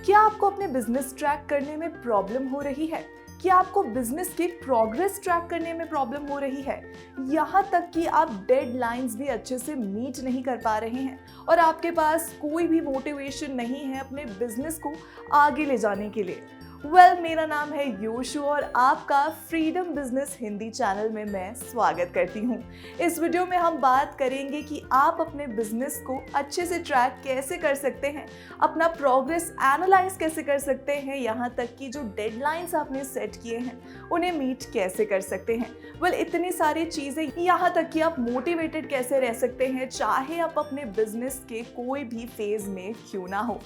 क्या आपको अपने बिजनेस ट्रैक करने में प्रॉब्लम हो रही है? क्या आपको बिजनेस की प्रोग्रेस ट्रैक करने में प्रॉब्लम हो रही है? यहाँ तक कि आप डेडलाइंस भी अच्छे से मीट नहीं कर पा रहे हैं और आपके पास कोई भी मोटिवेशन नहीं है अपने बिजनेस को आगे ले जाने के लिए। मेरा नाम है योशु और आपका फ्रीडम बिजनेस हिंदी चैनल में मैं स्वागत करती हूँ। इस वीडियो में हम बात करेंगे कि आप अपने बिजनेस को अच्छे से ट्रैक कैसे कर सकते हैं, अपना प्रोग्रेस एनालाइज कैसे कर सकते हैं, यहाँ तक कि जो डेडलाइंस आपने सेट किए हैं उन्हें मीट कैसे कर सकते हैं। इतनी सारी चीज़ें, यहाँ तक कि आप मोटिवेटेड कैसे रह सकते हैं चाहे आप अपने बिजनेस के कोई भी फेज में क्यों ना हो।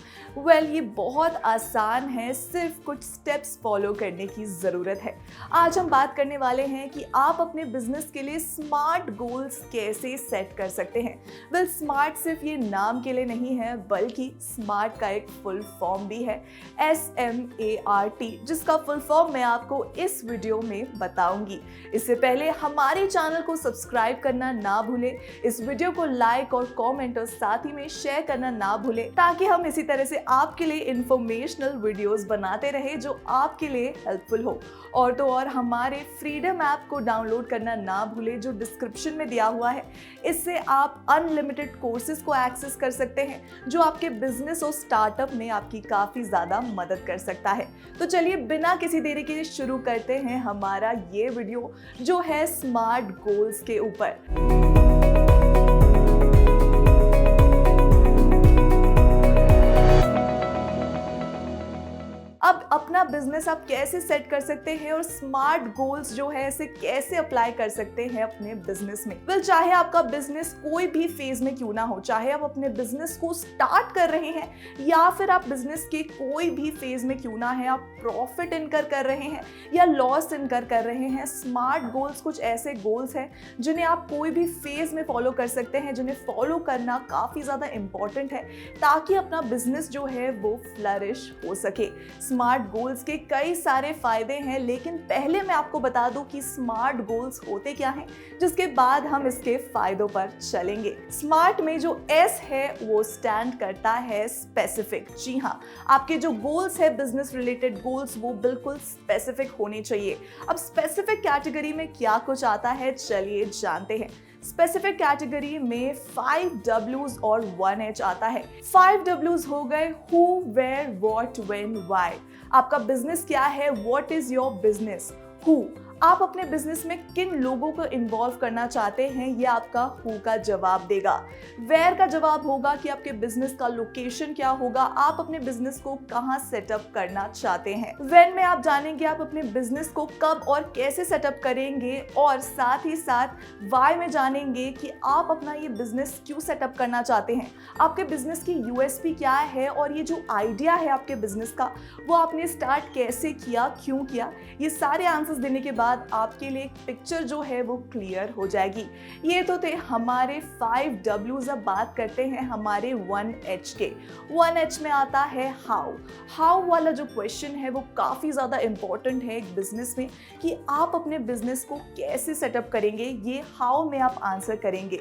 ये बहुत आसान है, सिर्फ कुछ स्टेप्स फॉलो करने की ज़रूरत है। आज हम बात करने वाले हैं कि आप अपने बिजनेस के लिए स्मार्ट गोल्स कैसे सेट कर सकते हैं। स्मार्ट सिर्फ ये नाम के लिए नहीं है, बल्कि स्मार्ट का एक फुल फॉर्म भी है, SMART, जिसका फुल फॉर्म मैं आपको इस वीडियो में बताऊंगी। इससे पहले हमारे चैनल को सब्सक्राइब करना ना भूलें, इस वीडियो को लाइक और कमेंट और साथ ही में शेयर करना ना भूलें, ताकि हम इसी तरह से आपके लिए इंफॉर्मेशनल वीडियोस बनाते रहे जो आपके लिए हेल्पफुल हो। और तो और हमारे फ्रीडम ऐप को डाउनलोड करना ना भूलें, जो डिस्क्रिप्शन में दिया हुआ है। इससे आप अनलिमिटेड कोर्सेज को एक्सेस कर सकते हैं, जो आपके बिजनेस और स्टार्टअप में आपकी काफ़ी ज़्यादा मदद कर सकता है। तो चलिए बिना किसी देरी के शुरू करते हैं हमारा ये वीडियो, जो है स्मार्ट गोल्स के ऊपर। अब अपना बिजनेस आप कैसे सेट कर सकते हैं और स्मार्ट गोल्स जो है इसे कैसे अप्लाई कर सकते हैं अपने बिजनेस में। चाहे आपका बिजनेस कोई भी फेज में क्यों ना हो, चाहे आप अपने बिजनेस को स्टार्ट कर रहे हैं या फिर आप बिजनेस के कोई भी फेज में क्यों ना है, आप प्रॉफिट इनकर कर रहे हैं या लॉस इनकर कर रहे हैं, स्मार्ट गोल्स कुछ ऐसे गोल्स हैं जिन्हें आप कोई भी फेज में फॉलो कर सकते हैं, जिन्हें फॉलो करना काफी ज्यादा इंपॉर्टेंट है ताकि अपना बिजनेस जो है वो फ्लरिश हो सके। स्मार्ट गोल्स के कई सारे फायदे हैं, लेकिन पहले मैं आपको बता दूं कि स्मार्ट गोल्स होते क्या हैं, जिसके बाद हम इसके फायदों पर चलेंगे। स्मार्ट में जो S है वो स्टैंड करता है स्पेसिफिक। जी हाँ, आपके जो गोल्स है बिजनेस रिलेटेड गोल्स, वो बिल्कुल स्पेसिफिक होने चाहिए। अब स्पेसिफिक कैटेगरी में क्या कुछ आता है, चलिए जानते हैं। स्पेसिफिक कैटेगरी में 5 W's और 1 H आता है। 5 W's हो गए who, where, what, when, why। आपका बिजनेस क्या है, what is your business? who, आप अपने बिजनेस में किन लोगों को इन्वॉल्व करना चाहते हैं, ये आपका हु का जवाब देगा। वेयर का जवाब होगा कि आपके बिजनेस का लोकेशन क्या होगा, आप अपने बिजनेस को कहां सेटअप करना चाहते हैं। व्हेन में आप जानेंगे आप अपने बिजनेस को कब और कैसे सेटअप करेंगे, और साथ ही साथ वाई में जानेंगे कि आप अपना ये बिजनेस क्यों सेटअप करना चाहते हैं, आपके बिजनेस की यूएसपी क्या है, और ये जो आइडिया है आपके बिजनेस का वो आपने स्टार्ट कैसे किया, क्यों किया। ये सारे आंसर्स देने के बाद आपके लिए एक पिक्चर जो है वो क्लियर हो जाएगी। ये तो थे हमारे 5 W's। अब बात करते हैं हमारे 1 H के। 1 H में आता है हाउ वाला जो क्वेश्चन है वो काफी ज्यादा इंपॉर्टेंट है एक बिजनेस में, कि आप अपने बिजनेस को कैसे सेटअप करेंगे, ये हाउ में आप आंसर करेंगे।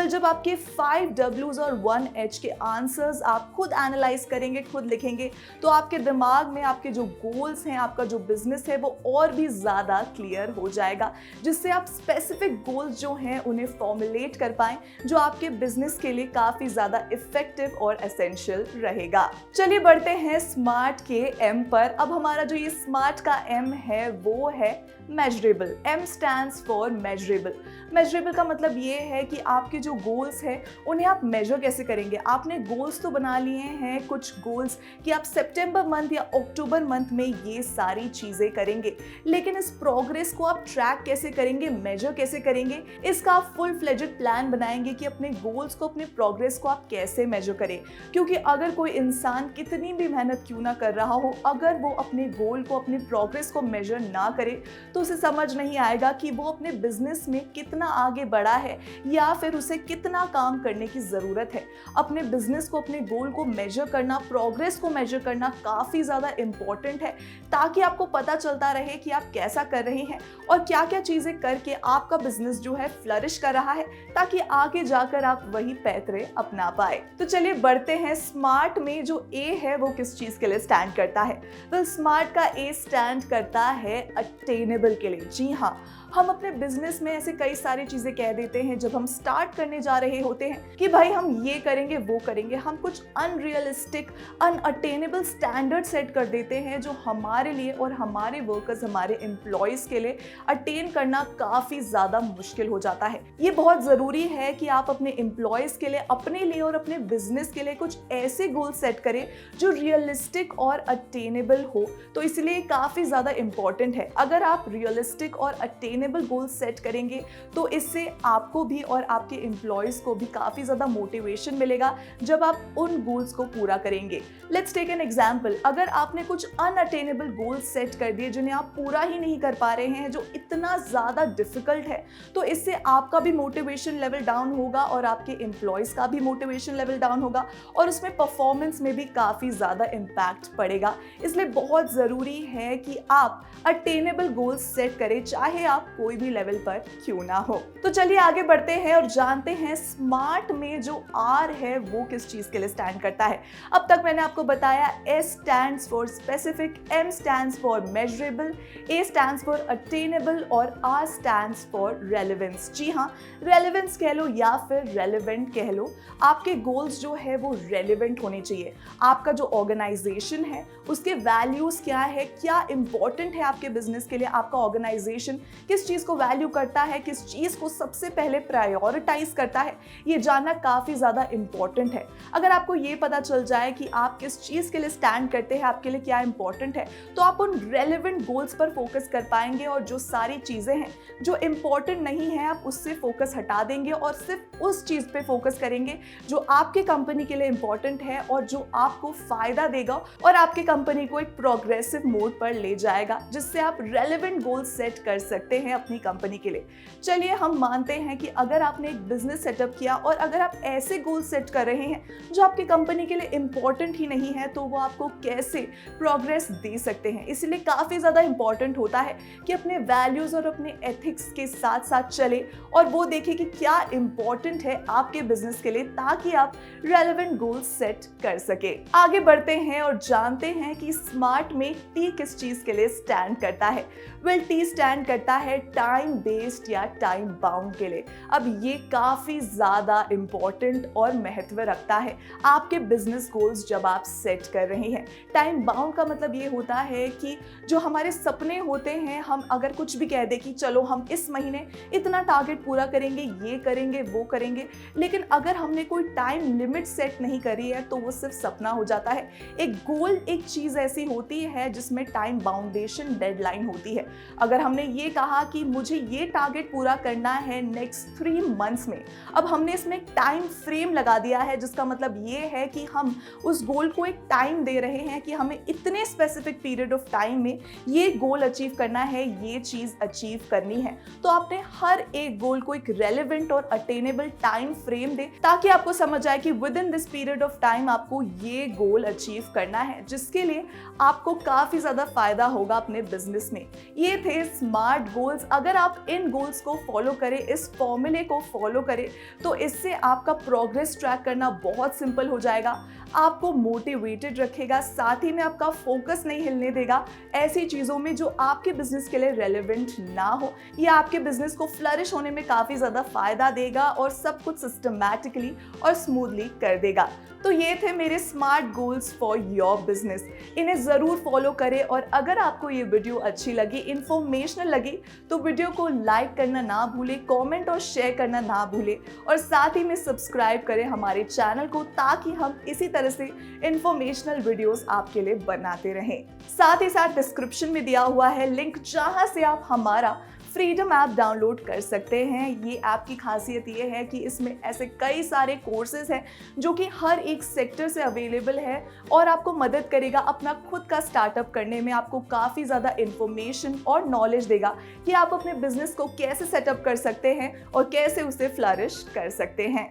जब आपके 5 W's और 1 H के आंसर्स आप खुद एनालाइज करेंगे, खुद लिखेंगे, तो आपके दिमाग में आपके जो गोल्स हैं, आपका जो बिजनेस है वो और भी ज्यादा क्लियर हो जाएगा, जिससे आप स्पेसिफिक गोल्स जो हैं उन्हें फॉर्मुलेट कर पाएं, जो आपके बिजनेस के लिए काफी ज्यादा इफेक्टिव और एसेंशियल रहेगा। चलिए बढ़ते हैं स्मार्ट के M पर। अब हमारा जो ये स्मार्ट का M है वो है measurable. M stands for measurable. Measurable का मतलब ये है कि आपके जो गोल्स हैं उन्हें आप मेजर कैसे करेंगे। आपने गोल्स तो बना लिए हैं, कुछ गोल्स कि आप सितंबर मंथ या अक्टूबर मंथ में ये सारी चीजें करेंगे, लेकिन इस प्रोग्रेस को आप ट्रैक कैसे करेंगे, मेजर कैसे करेंगे, इसका आप फुल फ्लेजेड प्लान बनाएंगे कि अपने गोल्स को, अपने प्रोग्रेस को आप कैसे मेजर करें। क्योंकि अगर कोई इंसान कितनी भी मेहनत क्यों ना कर रहा हो, अगर वो अपने गोल को, अपने प्रोग्रेस को मेजर ना करे, तो उसे समझ नहीं आएगा कि वो अपने बिजनेस में कितना आगे बढ़ा है या फिर उसे कितना काम करने की जरूरत है। अपने बिजनेस को, अपने गोल को मेजर करना, प्रोग्रेस को मेजर करना काफी ज्यादा इंपॉर्टेंट है, ताकि आपको पता चलता रहे कि आप कैसा कर रहे हैं और क्या क्या चीजें करके आपका बिजनेस जो है फ्लरिश कर रहा है, ताकि आगे जाकर आप वही पैतरे अपना पाए। तो चलिए बढ़ते हैं। स्मार्ट में जो ए है वो किस चीज के लिए स्टैंड करता है? वेल, स्मार्ट का ए स्टैंड करता है अटेनेबल के लिए। जी हाँ, हम अपने बिजनेस में ऐसे कई सारी चीजें कह देते हैं जब हम स्टार्ट करने जा रहे होते हैं कि भाई हम ये करेंगे वो करेंगे। हम कुछ अनरियलिस्टिक अनअटेनेबल स्टैंडर्ड सेट कर देते हैं जो हमारे लिए और हमारे वर्कर्स, हमारे एम्प्लॉयज के लिए अटेन करना काफी ज्यादा मुश्किल हो जाता है। ये बहुत जरूरी है कि आप अपने एम्प्लॉयज के लिए, अपने लिए और अपने बिजनेस के लिए कुछ ऐसे गोल सेट करें जो रियलिस्टिक और अटेनेबल हो। तो इसलिए काफी ज्यादा इंपॉर्टेंट है। अगर आप रियलिस्टिक और अटेनेबल गोल सेट करेंगे तो इससे आपको भी और आपके एम्प्लॉयज को भी काफी ज्यादा मोटिवेशन मिलेगा जब आप उन गोल्स को पूरा करेंगे। Let's take an example. अगर आपने कुछ अनअटेनेबल गोल सेट कर दिए जिन्हें आप पूरा ही नहीं कर पा रहे हैं, जो इतना ज्यादा डिफिकल्ट है, तो इससे आपका भी मोटिवेशन लेवल डाउन होगा और आपके एम्प्लॉयज का भी मोटिवेशन लेवल डाउन होगा और उसमें परफॉर्मेंस में भी काफी ज्यादा इंपैक्ट पड़ेगा। इसलिए बहुत जरूरी है कि आप अटेनेबल गोल्स सेट करें, चाहे आप कोई भी लेवल पर क्यों ना हो। तो चलिए आगे बढ़ते हैं और जानते हैं स्मार्ट में जो आर है वो किस चीज के लिए स्टैंड करता है। अब तक मैंने आपको बताया S stands for specific, M stands for measurable, A stands for attainable और आर स्टैंड्स फॉर रेलेवेंस। जी हाँ, रेलेवेंस कह लो या फिर रेलेवेंट कह लो। आपके गोल्स जो है वो रेलेवेंट होने चाहिए। आपका जो ऑर्गेनाइजेशन है उसके वैल्यूज क्या है, क्या इंपॉर्टेंट है आपके बिजनेस के लिए, आपका ऑर्गेनाइजेशन किस चीज को वैल्यू करता है, किस चीज को सबसे पहले प्रायोरिटाइज करता है, ये जानना काफी ज्यादा इंपॉर्टेंट है। अगर आपको ये पता चल जाए कि आप किस चीज के लिए स्टैंड करते हैं, आपके लिए क्या इंपॉर्टेंट है, तो आप उन रेलेवेंट गोल्स पर फोकस कर पाएंगे और जो सारी चीजें हैं जो इंपॉर्टेंट नहीं है आप उससे फोकस हटा देंगे और सिर्फ उस चीज पे फोकस करेंगे जो आपके कंपनी के लिए इंपॉर्टेंट है और जो आपको फायदा देगा और आपके कंपनी को एक प्रोग्रेसिव मोड पर ले जाएगा, जिससे आप रेलेवेंट गोल्स सेट कर सकते हैं अपनी कंपनी के लिए। चलिए हम मानते हैं कि अगर आपने एक बिजनेस सेटअप किया और अगर आप ऐसे गोल सेट कर रहे हैं जो आपकी कंपनी के लिए इंपॉर्टेंट ही नहीं है, तो वो आपको कैसे प्रोग्रेस दे सकते हैं। इसलिए काफी ज्यादा इंपॉर्टेंट होता है कि अपने वैल्यूज और अपने एथिक्स के साथ साथ चले और वो देखें कि क्या इंपॉर्टेंट है आपके बिजनेस के लिए, ताकि आप रेलेवेंट गोल्स सेट कर सके। आगे बढ़ते हैं और जानते हैं कि स्मार्ट में टी किस चीज के लिए स्टैंड करता है। वेल, टी स्टैंड करता है टाइम बेस्ड या टाइम बाउंड के लिए। अब ये काफी ज्यादा इंपॉर्टेंट और महत्व रखता है आपके बिजनेस गोल्स जब आप सेट कर रहे हैं। टाइम बाउंड का मतलब ये होता है कि जो हमारे सपने होते हैं, हम अगर कुछ भी कह दें कि चलो हम इस महीने इतना टारगेट पूरा करेंगे, ये करेंगे वो करेंगे, लेकिन अगर हमने कोई टाइम लिमिट सेट नहीं करी है तो वो सिर्फ सपना हो जाता है। एक गोल एक चीज ऐसी होती है जिसमें टाइम बाउंडेशन डेडलाइन होती है। अगर हमने ये कहा कि मुझे ये टारगेट पूरा करना है नेक्स्ट 3 मंथ्स में, अब हमने इसमें एक टाइम फ्रेम लगा दिया है, जिसका मतलब ये है कि हम उस गोल को एक टाइम दे रहे हैं कि हमें इतने स्पेसिफिक पीरियड ऑफ टाइम में ये गोल अचीव करना है, ये चीज अचीव करनी है। तो आपने हर एक गोल को एक रेलेवेंट और अटेनेबल टाइम फ्रेम दे, ताकि आपको समझ आए कि with in this period of time आपको ये गोल अचीव करना है, जिसके लिए आपको काफी ज्यादा फायदा होगा अपने बिजनेस में। ये थे स्मार्ट गोल्स। अगर आप इन गोल्स को फॉलो करें, इस फॉर्मूले को फॉलो करें, तो इससे आपका प्रोग्रेस ट्रैक करना बहुत सिंपल हो जाएगा, आपको मोटिवेटेड रखेगा, साथ ही में आपका फोकस नहीं हिलने देगा ऐसी चीजों में जो आपके बिजनेस के लिए रेलेवेंट ना हो। ये आपके बिजनेस को फ्लरिश होने में काफी ज्यादा फायदा देगा और सब कुछ सिस्टमैटिकली और स्मूथली कर देगा। तो ये थे मेरे smart goals for your business. इन्हें जरूर फॉलो करें और अगर आपको ये वीडियो अच्छी लगी, इंफॉर्मेशनल लगी, तो वीडियो को लाइक करना ना भूलें, कमेंट और शेयर करना ना भूलें और साथ ही में सब्सक्राइब करें हमारे चैनल को, ताकि हम इसी तरह से इंफॉर्मेशनल वीडियोस आपके लिए बनाते रहें। साथ ही साथ डिस्क्रिप्शन में दिया हुआ है लिंक, जहां से आप हमारा फ्रीडम ऐप डाउनलोड कर सकते हैं। ये ऐप की खासियत ये है कि इसमें ऐसे कई सारे कोर्सेज हैं जो कि हर एक सेक्टर से अवेलेबल है और आपको मदद करेगा अपना खुद का स्टार्टअप करने में। आपको काफ़ी ज़्यादा इंफॉर्मेशन और नॉलेज देगा कि आप अपने बिजनेस को कैसे सेटअप कर सकते हैं और कैसे उसे फ्लरिश कर सकते हैं।